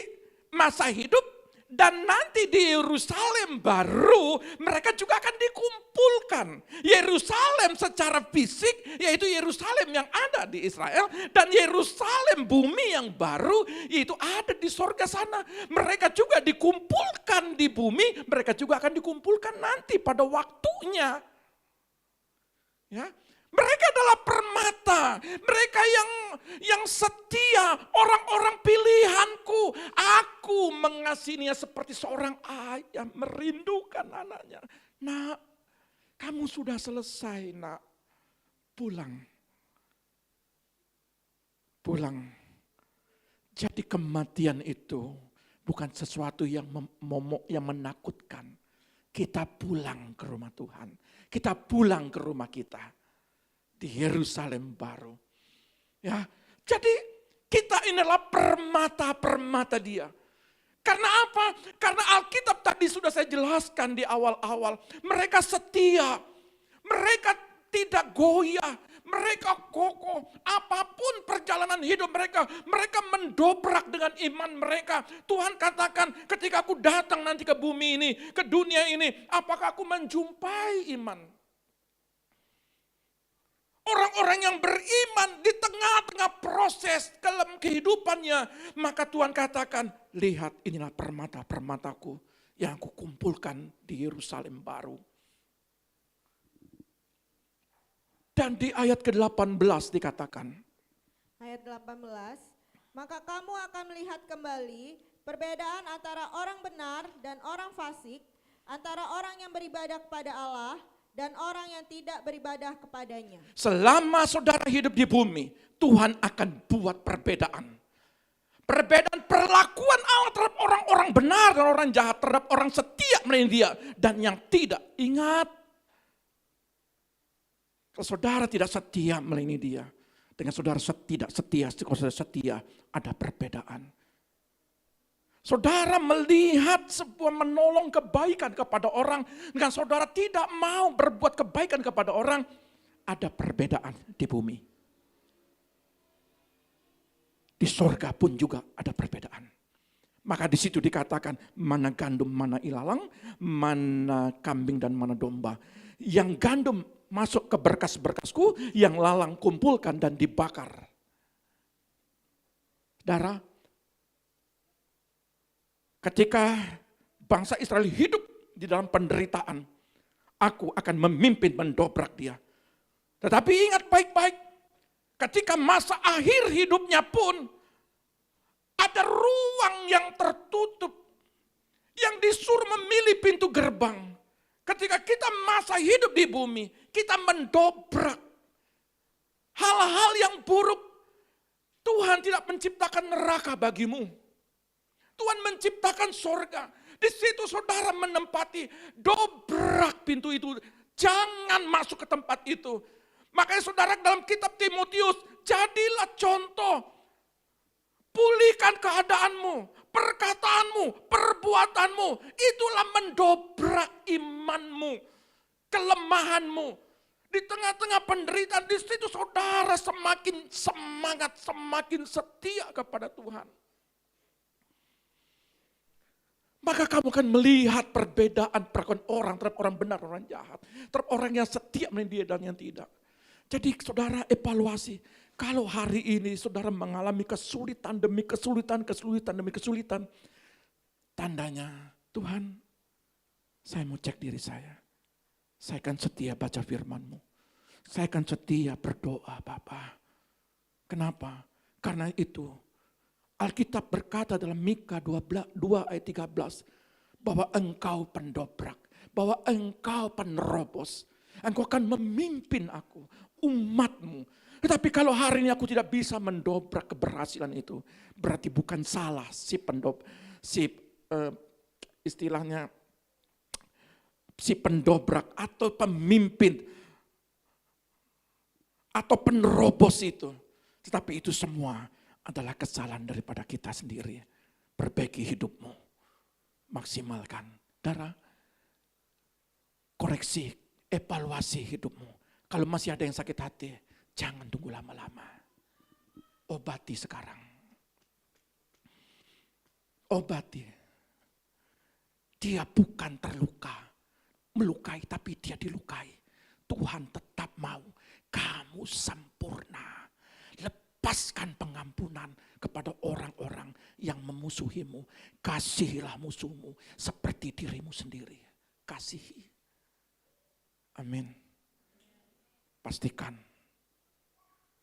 Speaker 1: masa hidup dan nanti di Yerusalem baru mereka juga akan dikumpulkan. Yerusalem secara fisik yaitu Yerusalem yang ada di Israel dan Yerusalem bumi yang baru yaitu ada di sorga sana. Mereka juga dikumpulkan di bumi, mereka juga akan dikumpulkan nanti pada waktunya. Ya. Mereka adalah permata, mereka yang setia, orang-orang pilihanku. Aku mengasihinya seperti seorang ayah merindukan anaknya. Nak, kamu sudah selesai nak, pulang. Pulang. Jadi kematian itu bukan sesuatu yang momok, yang menakutkan. Kita pulang ke rumah Tuhan, kita pulang ke rumah kita. Di Yerusalem baru. Ya, jadi kita inilah permata-permata dia. Karena apa? Karena Alkitab tadi sudah saya jelaskan di awal-awal. Mereka setia. Mereka tidak goyah. Mereka kokoh. Apapun perjalanan hidup mereka. Mereka mendobrak dengan iman mereka. Tuhan katakan ketika aku datang nanti ke bumi ini. Ke dunia ini. Apakah aku menjumpai iman? Orang-orang yang beriman di tengah-tengah proses dalam kehidupannya. Maka Tuhan katakan, lihat inilah permata-permataku yang aku kumpulkan di Yerusalem baru. Dan di ayat ke-18 dikatakan.
Speaker 3: Ayat 18, maka kamu akan melihat kembali perbedaan antara orang benar dan orang fasik, antara orang yang beribadah kepada Allah dan orang yang tidak beribadah kepadanya.
Speaker 1: Selama saudara hidup di bumi, Tuhan akan buat perbedaan. Perbedaan perlakuan Allah terhadap orang-orang benar dan orang jahat, terhadap orang setia melayani dia dan yang tidak. Ingat, kalau saudara tidak setia melayani dia, dengan saudara tidak setia, kalau saudara setia, ada perbedaan. Saudara melihat sebuah menolong kebaikan kepada orang, dengan saudara tidak mau berbuat kebaikan kepada orang, ada perbedaan di bumi. Di sorga pun juga ada perbedaan. Maka di situ dikatakan mana gandum, mana ilalang, mana kambing dan mana domba. Yang gandum masuk ke berkas-berkasku, yang lalang kumpulkan dan dibakar. Saudara, ketika bangsa Israel hidup di dalam penderitaan, aku akan memimpin mendobrak dia. Tetapi ingat baik-baik, ketika masa akhir hidupnya pun ada ruang yang tertutup, yang disuruh memilih pintu gerbang. Ketika kita masa hidup di bumi, kita mendobrak hal-hal yang buruk. Tuhan tidak menciptakan neraka bagimu. Tuhan menciptakan sorga. Di situ saudara menempati, dobrak pintu itu. Jangan masuk ke tempat itu. Makanya saudara dalam kitab Timotius, jadilah contoh. Pulihkan keadaanmu, perkataanmu, perbuatanmu. Itulah mendobrak imanmu, kelemahanmu. Di tengah-tengah penderitaan, di situ saudara semakin semangat, semakin setia kepada Tuhan. Maka kamu akan melihat perbedaan orang terhadap orang benar, orang jahat. Terhadap orang yang setia melalui dia dan yang tidak. Jadi saudara evaluasi. Kalau hari ini saudara mengalami kesulitan demi kesulitan, kesulitan demi kesulitan. Tandanya, Tuhan, saya mau cek diri saya. Saya akan setia baca firman-Mu. Saya akan setia berdoa, Bapa. Kenapa? Karena itu Alkitab berkata dalam Mika 2 ayat 13 bahwa engkau pendobrak, bahwa engkau penerobos. Engkau akan memimpin aku, umat-Mu. Tetapi kalau hari ini aku tidak bisa mendobrak keberhasilan itu, berarti bukan salah si pendobrak atau pemimpin atau penerobos itu. Tetapi itu semua adalah kesalahan daripada kita sendiri. Perbaiki hidupmu. Maksimalkan. Darah, koreksi, evaluasi hidupmu. Kalau masih ada yang sakit hati, jangan tunggu lama-lama. Obati sekarang. Obati. Dia bukan terluka. Melukai, tapi dia dilukai. Tuhan tetap mau kamu sempurna. Lepaskan pengampunan kepada orang-orang yang memusuhimu. Kasihilah musuhmu seperti dirimu sendiri. Kasihi. Amin. Pastikan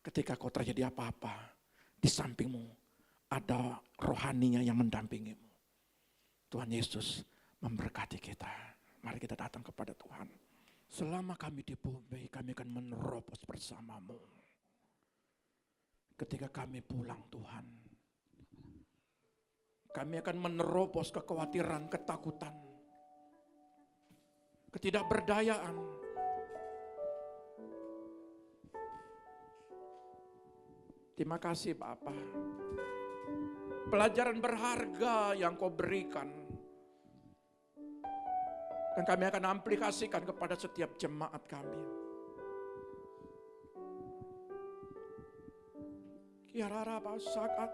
Speaker 1: ketika kau terjadi apa-apa, di sampingmu ada rohaninya yang mendampingimu. Tuhan Yesus memberkati kita. Mari kita datang kepada Tuhan. Selama kami di bumi, kami akan menerobos bersamamu. Ketika kami pulang Tuhan, kami akan menerobos kekhawatiran, ketakutan, ketidakberdayaan. Terima kasih Bapa. Pelajaran berharga yang kau berikan. Dan kami akan aplikasikan kepada setiap jemaat kami. Kiarara sakat.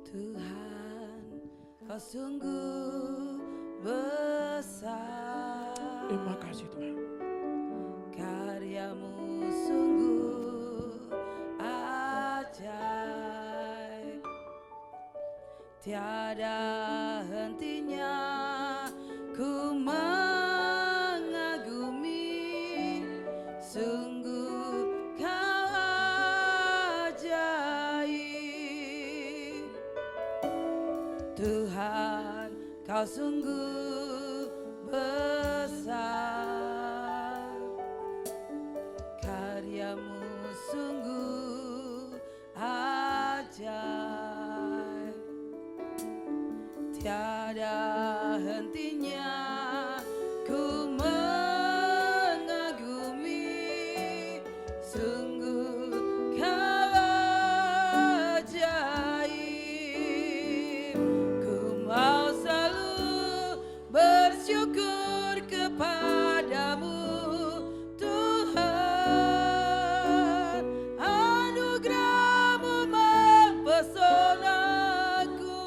Speaker 2: Tuhan, kau sungguh besar.
Speaker 1: Terima kasih Tuhan.
Speaker 2: Karyamu sungguh ajaib. Tiada hentinya ku mengagumi. Sungguh kau ajaib. Tuhan, kau sungguh besar. Karyamu sungguh ajaib. Tiada hentinya ku mengagumi. Sungguh kau ajaib. Ku mau selalu bersyukur kepadamu Tuhan. Anugerah-Mu mempesonaku.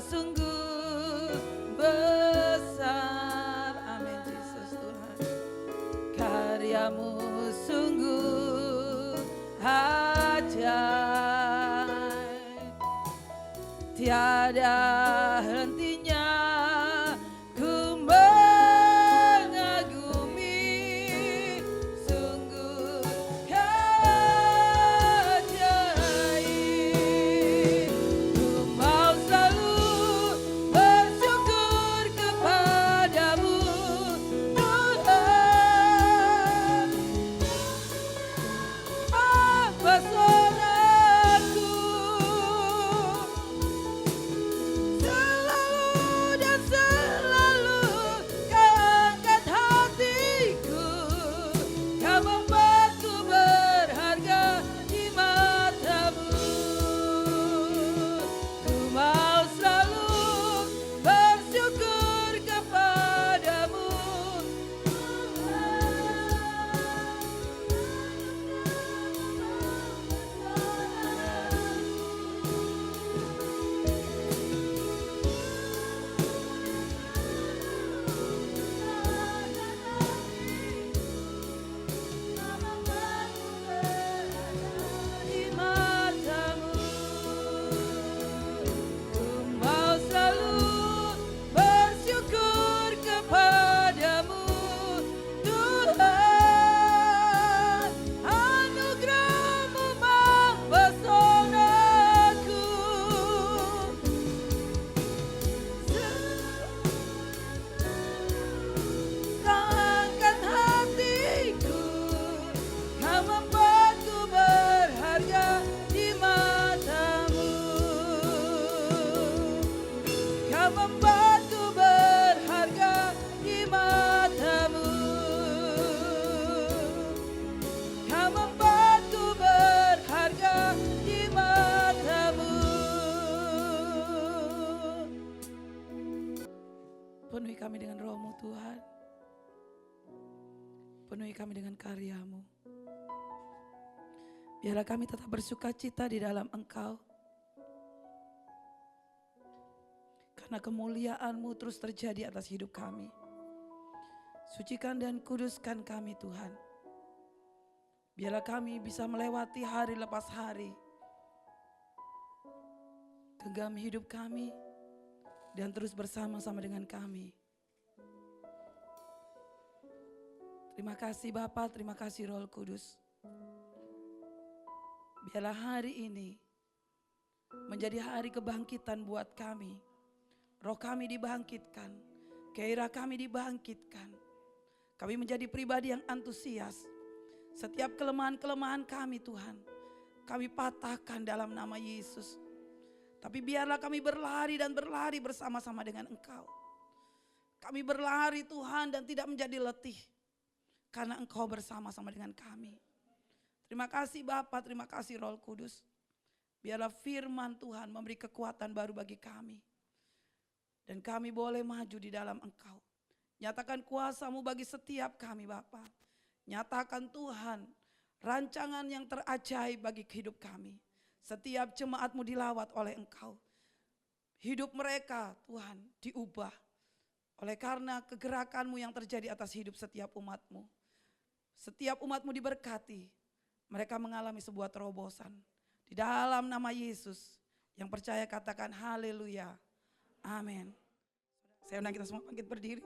Speaker 2: sungguh besar. Amin Yesus Tuhan. Karyamu sungguh ajaib, tiada hentinya ku mengagumi, sungguh ajaib. Ku mau selalu bersyukur kepadamu Tuhan, pesonaku selalu dan selalu kau angkat hatiku, kau membuatku berharga di matamu. Ku mau selalu bersyukur kepadamu di matamu. Ku mau selalu bersyukur kepadamu Tuhan, anugerahmu mempesonaku. Kau angkat hatiku, kau membuatku berharga di matamu. Kau membuatku berharga di matamu. Kau membuatku berharga di matamu. Penuhi kami dengan roh-Mu Tuhan. Penuhi kami dengan karya-Mu. Biarlah kami tetap bersuka cita di dalam Engkau. Karena kemuliaan-Mu terus terjadi atas hidup kami. Sucikan dan kuduskan kami Tuhan. Biarlah kami bisa melewati hari lepas hari. Genggam hidup kami dan terus bersama-sama dengan kami. Terima kasih Bapa, terima kasih Roh Kudus. Biarlah hari ini menjadi hari kebangkitan buat kami. Roh kami dibangkitkan, gairah kami dibangkitkan. Kami menjadi pribadi yang antusias. Setiap kelemahan-kelemahan kami Tuhan, kami patahkan dalam nama Yesus. Tapi biarlah kami berlari dan berlari bersama-sama dengan Engkau. Kami berlari Tuhan dan tidak menjadi letih. Karena Engkau bersama-sama dengan kami. Terima kasih Bapa, terima kasih Roh Kudus. Biarlah firman Tuhan memberi kekuatan baru bagi kami. Dan kami boleh maju di dalam Engkau. Nyatakan kuasa-Mu bagi setiap kami Bapa. Nyatakan Tuhan rancangan yang terajaib bagi hidup kami. Setiap jemaat-Mu dilawat oleh Engkau. Hidup mereka Tuhan diubah. Oleh karena kegerakan-Mu yang terjadi atas hidup setiap umat-Mu. Setiap umat-Mu diberkati. Mereka mengalami sebuah terobosan. Di dalam nama Yesus. Yang percaya katakan haleluya. Amin. Saya undang kita semua bangkit berdiri.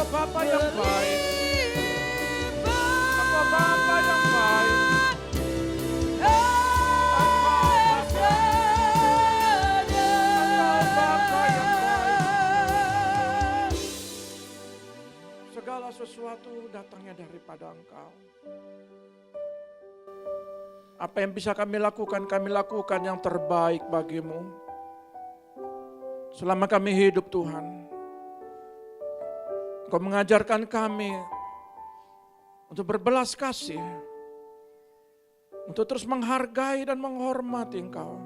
Speaker 1: Bapa yang baik. Engkau Bapa yang baik. Segala sesuatu datangnya daripada Engkau. Apa yang bisa kami lakukan yang terbaik bagimu. Selama kami hidup Tuhan, Engkau mengajarkan kami untuk berbelas kasih, untuk terus menghargai dan menghormati Engkau.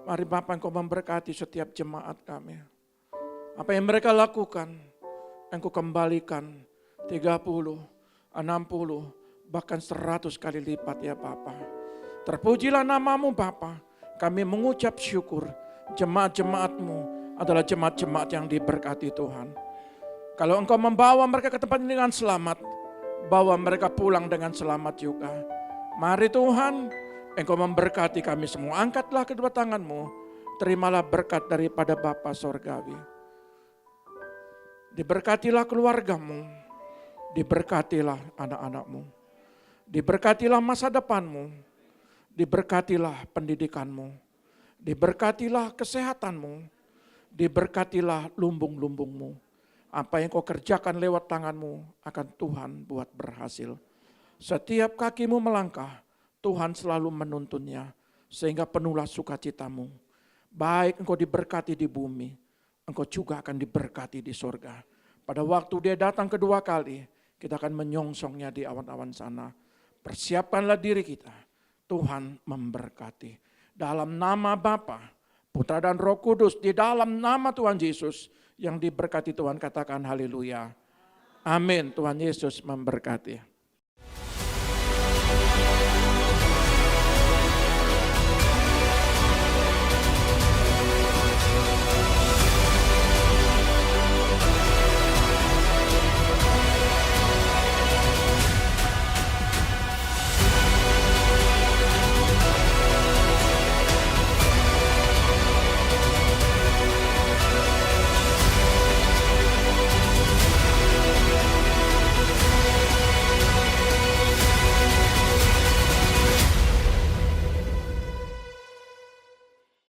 Speaker 1: Mari Bapa, Engkau memberkati setiap jemaat kami. Apa yang mereka lakukan, Engkau kembalikan 30, 60, bahkan 100 kali lipat ya Bapa. Terpujilah namamu Bapa. Kami mengucap syukur jemaat-jemaat-Mu adalah jemaat-jemaat yang diberkati Tuhan. Kalau Engkau membawa mereka ke tempat ini dengan selamat, bawa mereka pulang dengan selamat juga. Mari Tuhan, Engkau memberkati kami semua. Angkatlah kedua tangan-Mu, terimalah berkat daripada Bapa Sorgawi. Diberkatilah keluarga-Mu, diberkatilah anak-anak-Mu. Diberkatilah masa depanmu, diberkatilah pendidikanmu, diberkatilah kesehatanmu, diberkatilah lumbung-lumbungmu. Apa yang kau kerjakan lewat tanganmu akan Tuhan buat berhasil. Setiap kakimu melangkah, Tuhan selalu menuntunnya, sehingga penuhlah sukacitamu. Baik engkau diberkati di bumi, engkau juga akan diberkati di surga. Pada waktu dia datang kedua kali, kita akan menyongsongnya di awan-awan sana. Persiapkanlah diri kita, Tuhan memberkati. Dalam nama Bapa, Putra dan Roh Kudus, di dalam nama Tuhan Yesus, yang diberkati Tuhan katakan haleluya. Amin, Tuhan Yesus memberkati.